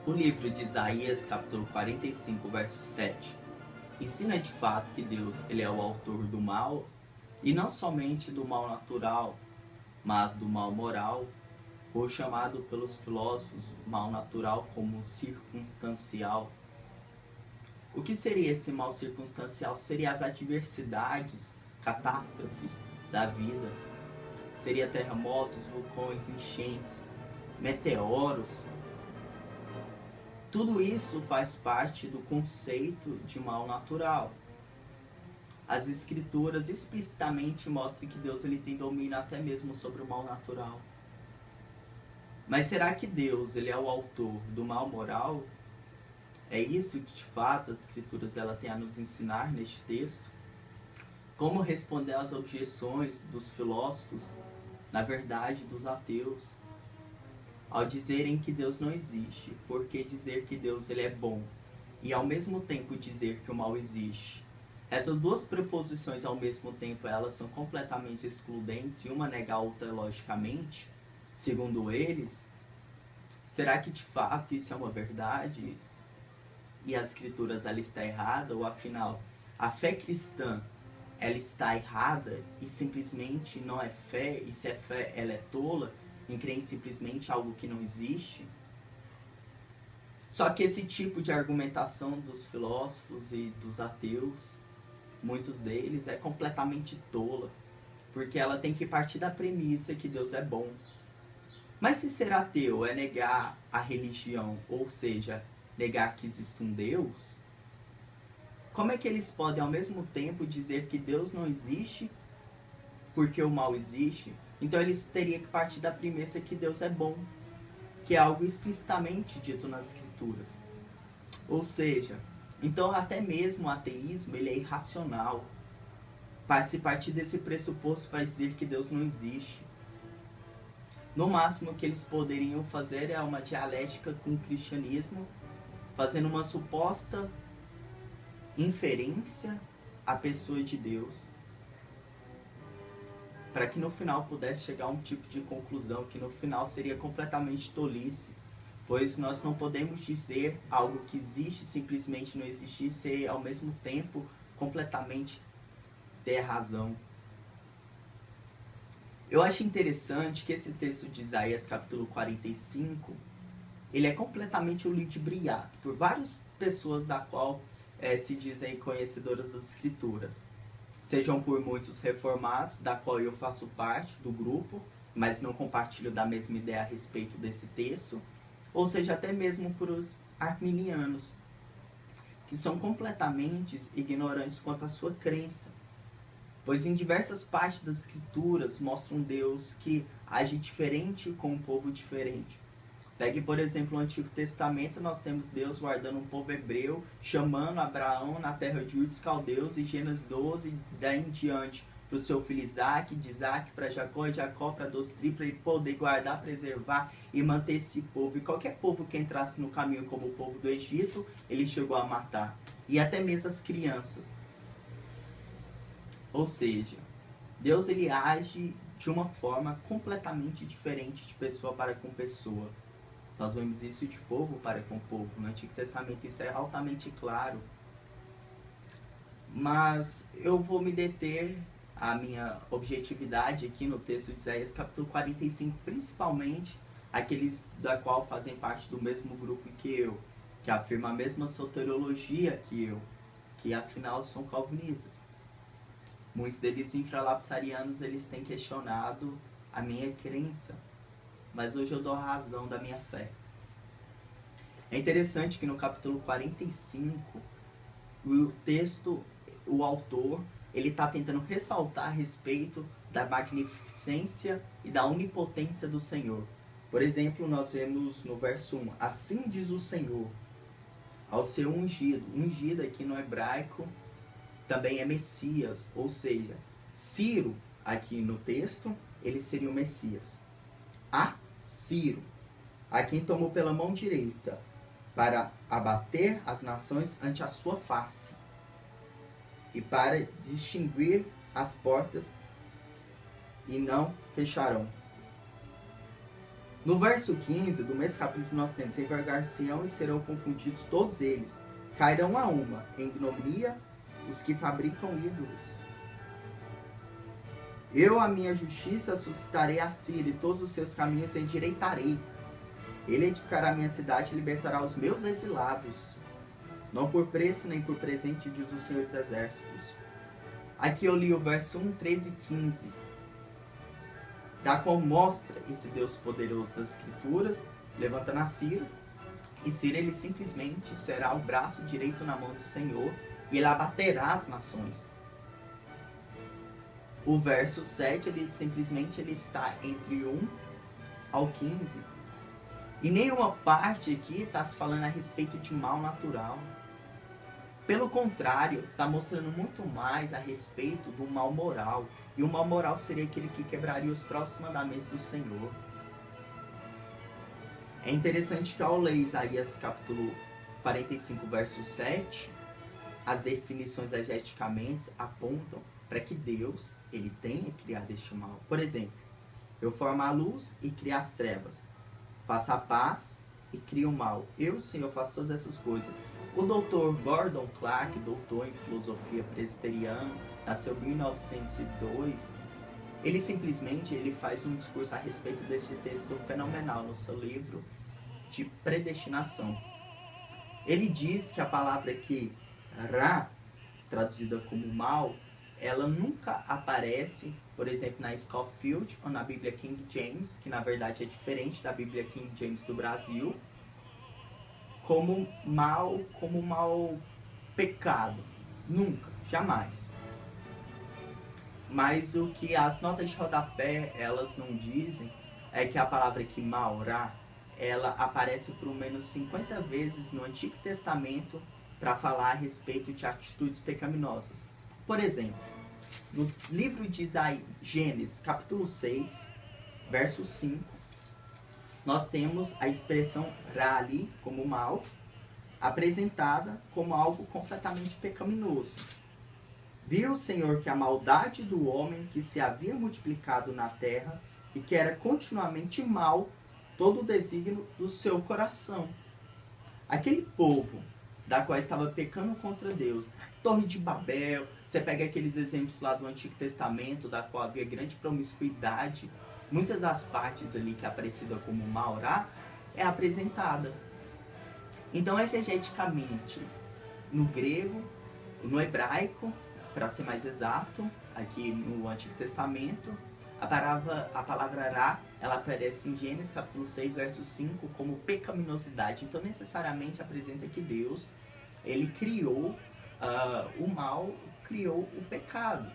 O livro de Isaías, capítulo 45, verso 7, ensina de fato que Deus ele é o autor do mal, e não somente do mal natural, mas do mal moral, ou chamado pelos filósofos mal natural como circunstancial. O que seria esse mal circunstancial? Seria as adversidades, catástrofes da vida. Seria terremotos, vulcões, enchentes, meteoros. Tudo isso faz parte do conceito de mal natural. As escrituras explicitamente mostram que Deus ele tem domínio até mesmo sobre o mal natural. Mas será que Deus ele é o autor do mal moral? É isso que de fato as escrituras ela tem a nos ensinar neste texto? Como responder às objeções dos filósofos, na verdade dos ateus, ao dizerem que Deus não existe? Por que dizer que Deus ele é bom e ao mesmo tempo dizer que o mal existe? Essas duas preposições ao mesmo tempo elas são completamente excludentes e uma nega a outra logicamente, segundo eles. Será que de fato isso é uma verdade? E as escrituras ela está errada? Ou afinal, a fé cristã ela está errada e simplesmente não é fé? E se é fé, ela é tola em crer em simplesmente algo que não existe? Só que esse tipo de argumentação dos filósofos e dos ateus, muitos deles, é completamente tola, porque ela tem que partir da premissa que Deus é bom. Mas se ser ateu é negar a religião, ou seja, negar que existe um Deus, como é que eles podem ao mesmo tempo dizer que Deus não existe porque o mal existe? Então eles teriam que partir da premissa que Deus é bom, que é algo explicitamente dito nas escrituras. Ou seja, então até mesmo o ateísmo ele é irracional. Para se partir desse pressuposto para dizer que Deus não existe. No máximo que eles poderiam fazer é uma dialética com o cristianismo, fazendo uma suposta inferência à pessoa de Deus, para que no final pudesse chegar a um tipo de conclusão que no final seria completamente tolice, pois nós não podemos dizer algo que existe simplesmente não existir e ao mesmo tempo completamente ter razão. Eu acho interessante que esse texto de Isaías capítulo 45, ele é completamente ludibriado por várias pessoas da qual se dizem conhecedoras das escrituras. Sejam por muitos reformados, da qual eu faço parte do grupo, mas não compartilho da mesma ideia a respeito desse texto, ou seja, até mesmo por os arminianos, que são completamente ignorantes quanto à sua crença. Pois em diversas partes das escrituras mostra um Deus que age diferente com um povo diferente. Pegue, por exemplo, o Antigo Testamento, nós temos Deus guardando um povo hebreu, chamando Abraão na terra de Ur dos Caldeus, e Gênesis 12, daí em diante, para o seu filho Isaac, de Isaac para Jacó, e Jacó para 12 tribos, para ele poder guardar, preservar e manter esse povo. E qualquer povo que entrasse no caminho como o povo do Egito, ele chegou a matar. E até mesmo as crianças. Ou seja, Deus ele age de uma forma completamente diferente de pessoa para com pessoa. Nós vemos isso de povo para com povo. No Antigo Testamento isso é altamente claro. Mas eu vou me deter a minha objetividade aqui no texto de Isaías capítulo 45, principalmente aqueles da qual fazem parte do mesmo grupo que eu, que afirma a mesma soteriologia que eu, que afinal são calvinistas. Muitos deles infralapsarianos, eles têm questionado a minha crença, mas hoje eu dou a razão da minha fé. É interessante que no capítulo 45, o texto, o autor, ele está tentando ressaltar a respeito da magnificência e da onipotência do Senhor. Por exemplo, nós vemos no verso 1, assim diz o Senhor, ao seu ungido. Ungido aqui no hebraico também é Messias, ou seja, Ciro, aqui no texto, ele seria o Messias. A Ciro, a quem tomou pela mão direita, para abater as nações ante a sua face, e para distinguir as portas, e não fecharão. No verso 15 do mesmo capítulo nós temos: envergar-se-ão e serão confundidos todos eles, cairão a uma, em ignominia os que fabricam ídolos. Eu a minha justiça suscitarei a Síria, e todos os seus caminhos endireitarei. Ele edificará a minha cidade e libertará os meus exilados. Não por preço nem por presente, diz o Senhor dos Exércitos. Aqui eu li o verso 1, 13 e 15. Da qual mostra esse Deus poderoso das Escrituras, levantando a Síria. E Síria, ele simplesmente será o braço direito na mão do Senhor, e ele abaterá as nações. O verso 7, ele simplesmente está entre 1 ao 15. E nenhuma parte aqui está se falando a respeito de mal natural. Pelo contrário, está mostrando muito mais a respeito do mal moral. E o mal moral seria aquele que quebraria os próprios mandamentos do Senhor. É interessante que ao ler Isaías capítulo 45, verso 7, as definições exegeticamente apontam para que Deus ele tenha criado este mal. Por exemplo, eu formo a luz e crio as trevas. Faço a paz e crio o mal. Eu, Senhor, faço todas essas coisas. O Dr. Gordon Clark, doutor em filosofia presbiteriana, nasceu em 1902, ele simplesmente faz um discurso a respeito desse texto fenomenal no seu livro de predestinação. Ele diz que a palavra aqui, Ra, traduzida como mal, ela nunca aparece, por exemplo, na Scofield ou na Bíblia King James, que na verdade é diferente da Bíblia King James do Brasil, como mal pecado. Nunca, jamais. Mas o que as notas de rodapé, elas não dizem, é que a palavra aqui, Ra, ela aparece por menos 50 vezes no Antigo Testamento para falar a respeito de atitudes pecaminosas. Por exemplo, no livro de Gênesis, capítulo 6, verso 5, nós temos a expressão Ra ali, como mal, apresentada como algo completamente pecaminoso. Viu o Senhor que a maldade do homem que se havia multiplicado na terra e que era continuamente mal todo o desígnio do seu coração. Aquele povo da qual estava pecando contra Deus, Torre de Babel, você pega aqueles exemplos lá do Antigo Testamento, da qual havia grande promiscuidade, muitas das partes ali que é aparecida como Ra é apresentada. Então, exegeticamente, no grego, no hebraico, para ser mais exato, aqui no Antigo Testamento, a palavra Ra, ela aparece em Gênesis capítulo 6, verso 5, como pecaminosidade. Então, necessariamente apresenta que Deus, ele criou o mal, criou o pecado.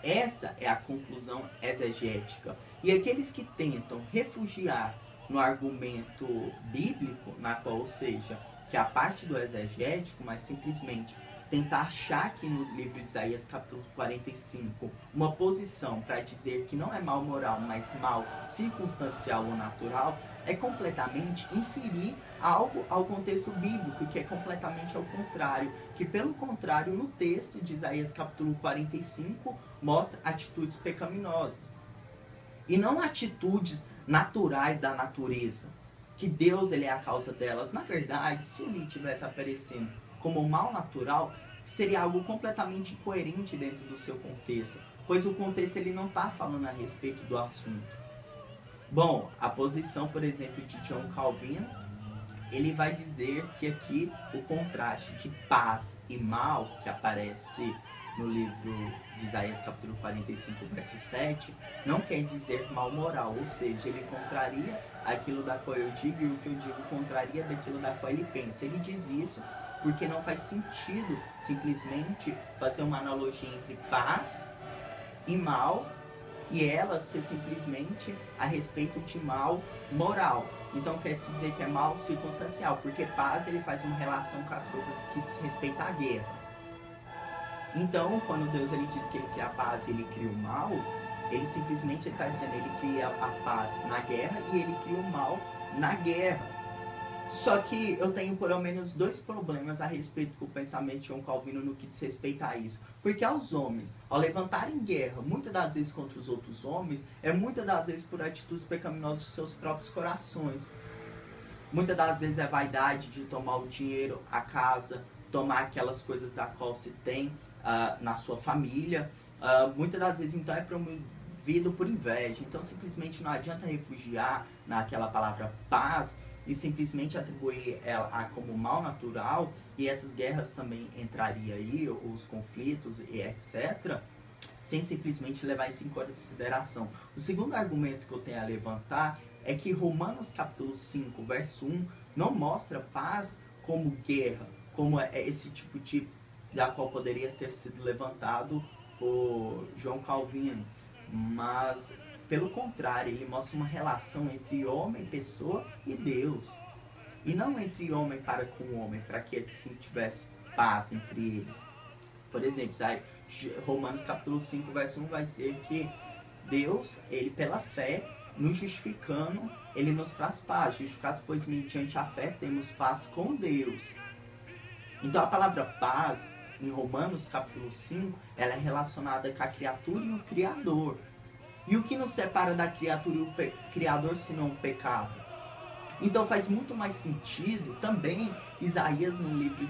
Essa é a conclusão exegética. E aqueles que tentam refugiar no argumento bíblico, na qual, ou seja, que é a parte do exegético, mas simplesmente tentar achar aqui no livro de Isaías capítulo 45 uma posição para dizer que não é mal moral, mas mal circunstancial ou natural, é completamente inferir algo ao contexto bíblico, que é completamente ao contrário, que pelo contrário no texto de Isaías capítulo 45 mostra atitudes pecaminosas e não atitudes naturais da natureza, que Deus ele é a causa delas. Na verdade, se ele estivesse aparecendo como mal natural, seria algo completamente incoerente dentro do seu contexto, pois o contexto ele não está falando a respeito do assunto. Bom, a posição, por exemplo, de John Calvin, ele vai dizer que aqui o contraste de paz e mal, que aparece no livro de Isaías capítulo 45, verso 7, não quer dizer mal moral, ou seja, ele contraria aquilo da qual eu digo e o que eu digo contraria daquilo da qual ele pensa. Ele diz isso porque não faz sentido simplesmente fazer uma analogia entre paz e mal e ela ser simplesmente a respeito de mal moral. Então quer dizer que é mal circunstancial, porque paz ele faz uma relação com as coisas que diz respeito à guerra. Então, quando Deus ele diz que ele cria a paz e ele cria o mal, ele simplesmente está dizendo que ele cria a paz na guerra e ele cria o mal na guerra. Só que eu tenho pelo menos dois problemas a respeito do pensamento de João Calvino no que diz respeito a isso. Porque aos homens, ao levantarem guerra, muitas das vezes contra os outros homens, é muitas das vezes por atitudes pecaminosas de seus próprios corações. Muitas das vezes é vaidade de tomar o dinheiro, a casa, tomar aquelas coisas da qual se tem na sua família. Muitas das vezes, então, é promovido por inveja. Então, simplesmente não adianta refugiar naquela palavra paz e simplesmente atribuir ela como mal natural, e essas guerras também entrariam aí, os conflitos e etc., sem simplesmente levar isso em consideração. O segundo argumento que eu tenho a levantar é que Romanos capítulo 5, verso 1, não mostra paz como guerra, como esse tipo de da qual poderia ter sido levantado por João Calvino, mas pelo contrário, ele mostra uma relação entre homem, pessoa e Deus. E não entre homem para com homem, para que assim tivesse paz entre eles. Por exemplo, Romanos capítulo 5, verso 1 vai dizer que Deus, ele pela fé, nos justificando, ele nos traz paz. Justificados, pois, mediante a fé, temos paz com Deus. Então a palavra paz, em Romanos capítulo 5, ela é relacionada com a criatura e o Criador. E o que nos separa da criatura e o Criador, senão o pecado? Então faz muito mais sentido também Isaías, no livro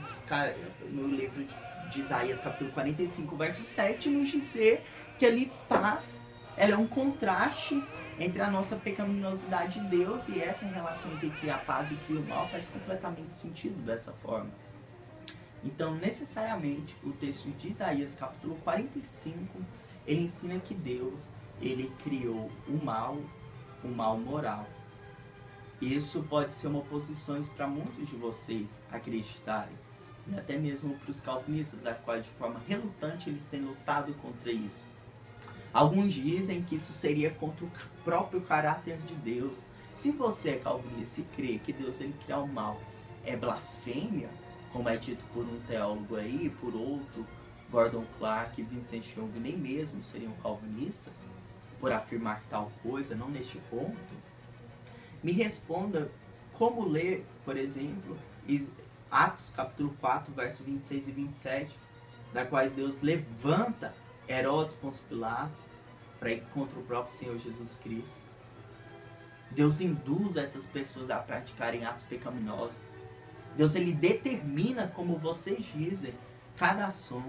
de Isaías, capítulo 45, verso 7, nos dizer que ali paz, ela é um contraste entre a nossa pecaminosidade e Deus, e essa relação entre criar paz e criar o mal faz completamente sentido dessa forma. Então, necessariamente, o texto de Isaías, capítulo 45, ele ensina que Deus, ele criou o mal moral. Isso pode ser uma oposição para muitos de vocês acreditarem, e até mesmo para os calvinistas, a qual de forma relutante eles têm lutado contra isso. Alguns dizem que isso seria contra o próprio caráter de Deus. Se você é calvinista e crê que Deus ele cria o mal é blasfêmia, como é dito por um teólogo aí, por outro, Gordon Clark e Vincent Young nem mesmo seriam calvinistas, por afirmar tal coisa, não neste ponto, me responda como ler, por exemplo, Atos capítulo 4, verso 26 e 27, da quais Deus levanta Herodes Pôncio Pilatos para ir contra o próprio Senhor Jesus Cristo. Deus induz essas pessoas a praticarem atos pecaminosos. Deus ele determina, como vocês dizem, cada ação.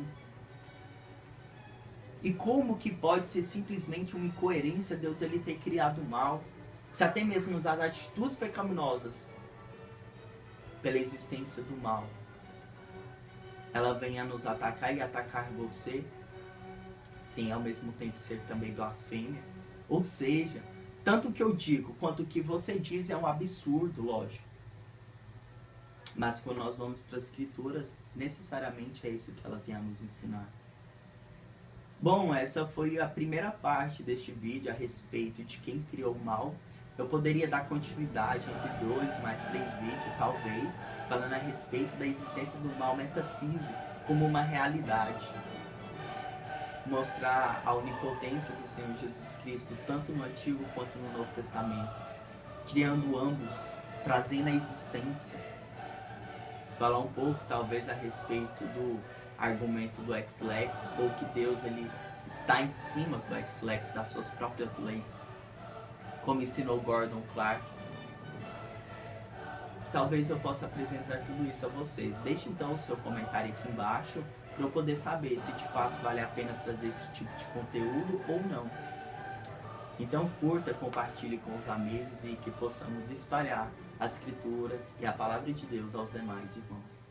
E como que pode ser simplesmente uma incoerência Deus ele ter criado o mal, se até mesmo as atitudes pecaminosas, pela existência do mal, ela vem a nos atacar e atacar você, sem ao mesmo tempo ser também blasfêmia? Ou seja, tanto o que eu digo quanto o que você diz é um absurdo, lógico. Mas quando nós vamos para as escrituras, necessariamente é isso que ela tem a nos ensinar. Bom, essa foi a primeira parte deste vídeo a respeito de quem criou o mal. Eu poderia dar continuidade entre 2 mais 3 vídeos, talvez, falando a respeito da existência do mal metafísico como uma realidade. Mostrar a onipotência do Senhor Jesus Cristo, tanto no Antigo quanto no Novo Testamento, criando ambos, trazendo a existência. Falar um pouco, talvez, a respeito do argumento do ex-lex, ou que Deus ele está em cima do ex-lex, das suas próprias leis, como ensinou Gordon Clark. Talvez eu possa apresentar tudo isso a vocês. Deixe então o seu comentário aqui embaixo, para eu poder saber se de fato vale a pena trazer esse tipo de conteúdo ou não. Então curta, compartilhe com os amigos e que possamos espalhar as escrituras e a palavra de Deus aos demais irmãos.